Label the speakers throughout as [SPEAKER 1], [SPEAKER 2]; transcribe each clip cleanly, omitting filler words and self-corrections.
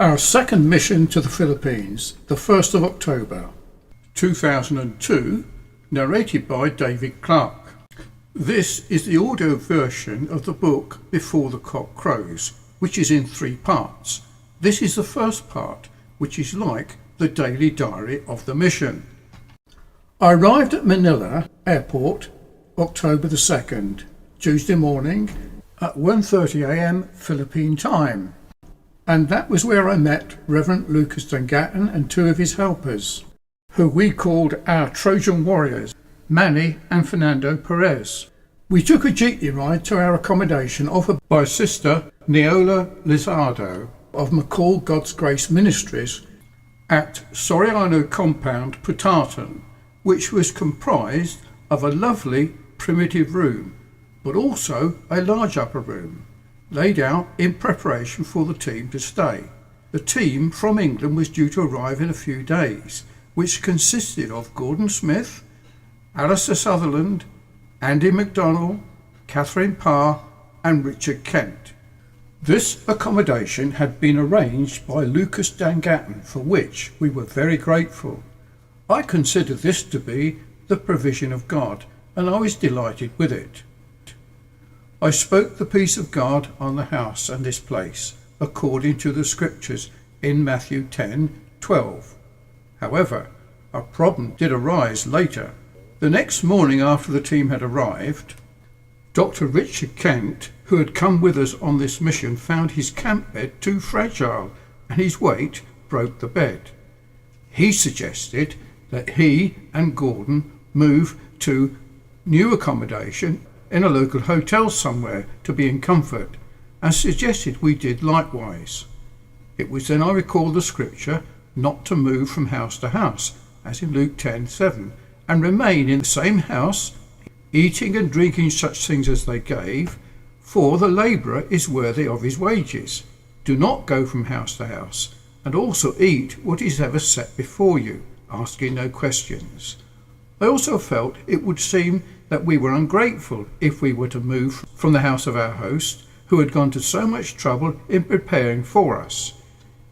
[SPEAKER 1] Our second mission to the Philippines, the 1st of October, 2002, narrated by David Clark. This is the audio version of the book Before the Cock Crows, which is in 3 parts. This is the first part, which is like the daily diary of the mission. I arrived at Manila Airport, October the 2nd, Tuesday morning at 1:30 a.m. Philippine time. And that was where I met Reverend Lucas Dangatton and 2 of his helpers, who we called our Trojan warriors, Manny and Fernando Perez. We took a jeepney ride to our accommodation offered by Sister Neola Lisado of McCall God's Grace Ministries at Soriano Compound, Putartan, which was comprised of a lovely primitive room, but also a large upper room, laid out in preparation for the team to stay. The team from England was due to arrive in a few days, which consisted of Gordon Smith, Alistair Sutherland, Andy MacDonald, Catherine Parr and Richard Kent. This accommodation had been arranged by Lucas Dangatton, for which we were very grateful. I consider this to be the provision of God, and I was delighted with it. I spoke the peace of God on the house and this place, according to the scriptures in Matthew 10:12. However, a problem did arise later. The next morning after the team had arrived, Dr. Richard Kent, who had come with us on this mission, found his camp bed too fragile and his weight broke the bed. He suggested that he and Gordon move to new accommodation in a local hotel somewhere to be in comfort, and suggested we did likewise. It was then I recalled the scripture not to move from house to house, as in Luke 10:7, and remain in the same house, eating and drinking such things as they gave, for the labourer is worthy of his wages. Do not go from house to house, and also eat what is ever set before you, asking no questions. I also felt it would seem that we were ungrateful if we were to move from the house of our host, who had gone to so much trouble in preparing for us.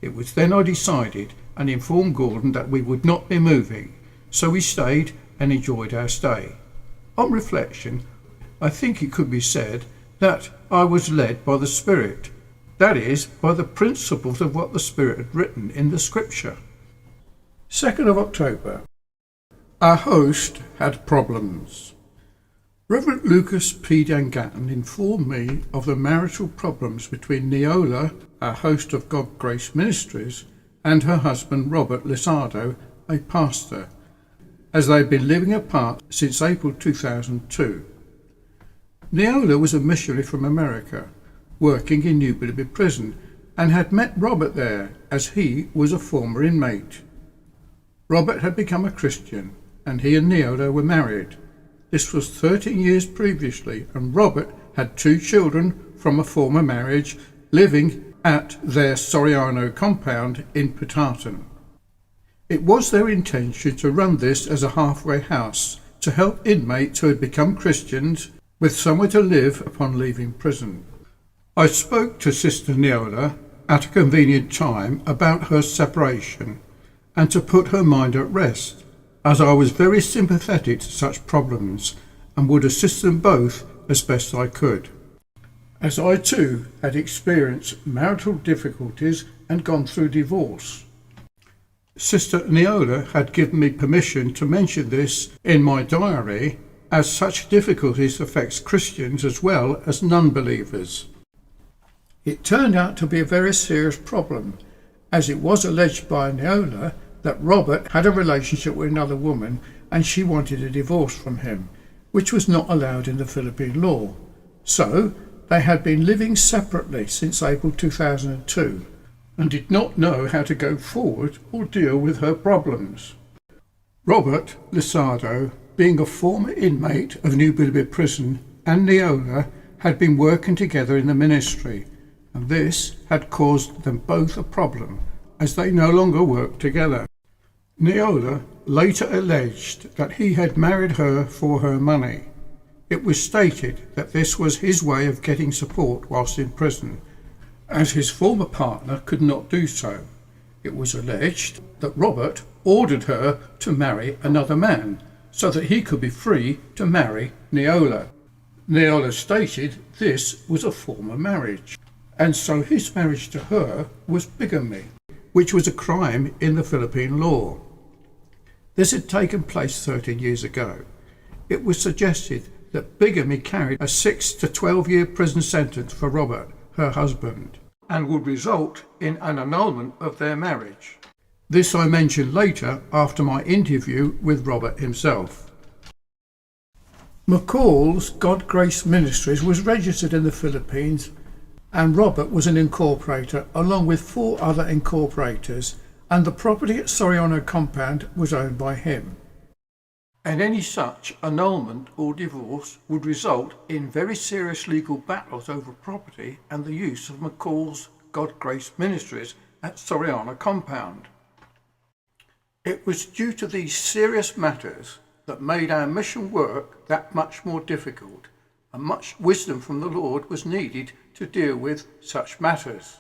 [SPEAKER 1] It was then I decided and informed Gordon that we would not be moving, so we stayed and enjoyed our stay. On reflection, I think it could be said that I was led by the Spirit, that is, by the principles of what the Spirit had written in the scripture. 2nd of October. Our host had problems. Reverend Lucas P. Dangatton informed me of the marital problems between Neola, our host of God's Grace Ministries, and her husband Robert Lisado, a pastor, as they had been living apart since April 2002. Neola was a missionary from America, working in New Bilibid prison, and had met Robert there, as he was a former inmate. Robert had become a Christian, and he and Neola were married. This was 13 years previously, and Robert had 2 children from a former marriage living at their Soriano compound in Putartan. It was their intention to run this as a halfway house to help inmates who had become Christians with somewhere to live upon leaving prison. I spoke to Sister Neola at a convenient time about her separation and to put her mind at rest, as I was very sympathetic to such problems and would assist them both as best I could, as I too had experienced marital difficulties and gone through divorce. Sister Neola had given me permission to mention this in my diary, as such difficulties affects Christians as well as non-believers. It turned out to be a very serious problem, as it was alleged by Neola that Robert had a relationship with another woman and she wanted a divorce from him, which was not allowed in the Philippine law. So they had been living separately since April 2002 and did not know how to go forward or deal with her problems. Robert Lisado, being a former inmate of New Bilibid prison, and Neola had been working together in the ministry, and this had caused them both a problem, as they no longer worked together. Neola later alleged that he had married her for her money. It was stated that this was his way of getting support whilst in prison, as his former partner could not do so. It was alleged that Robert ordered her to marry another man so that he could be free to marry Neola. Neola stated this was a former marriage, and so his marriage to her was bigamy, which was a crime in the Philippine law. This had taken place 13 years ago. It was suggested that bigamy carried a 6 to 12-year prison sentence for Robert, her husband, and would result in an annulment of their marriage. This I mentioned later after my interview with Robert himself. McCall's God Grace Ministries was registered in the Philippines, and Robert was an incorporator along with 4 other incorporators, and the property at Soriano compound was owned by him. And any such annulment or divorce would result in very serious legal battles over property and the use of McCall's God Grace Ministries at Soriano compound. It was due to these serious matters that made our mission work that much more difficult, and much wisdom from the Lord was needed to deal with such matters.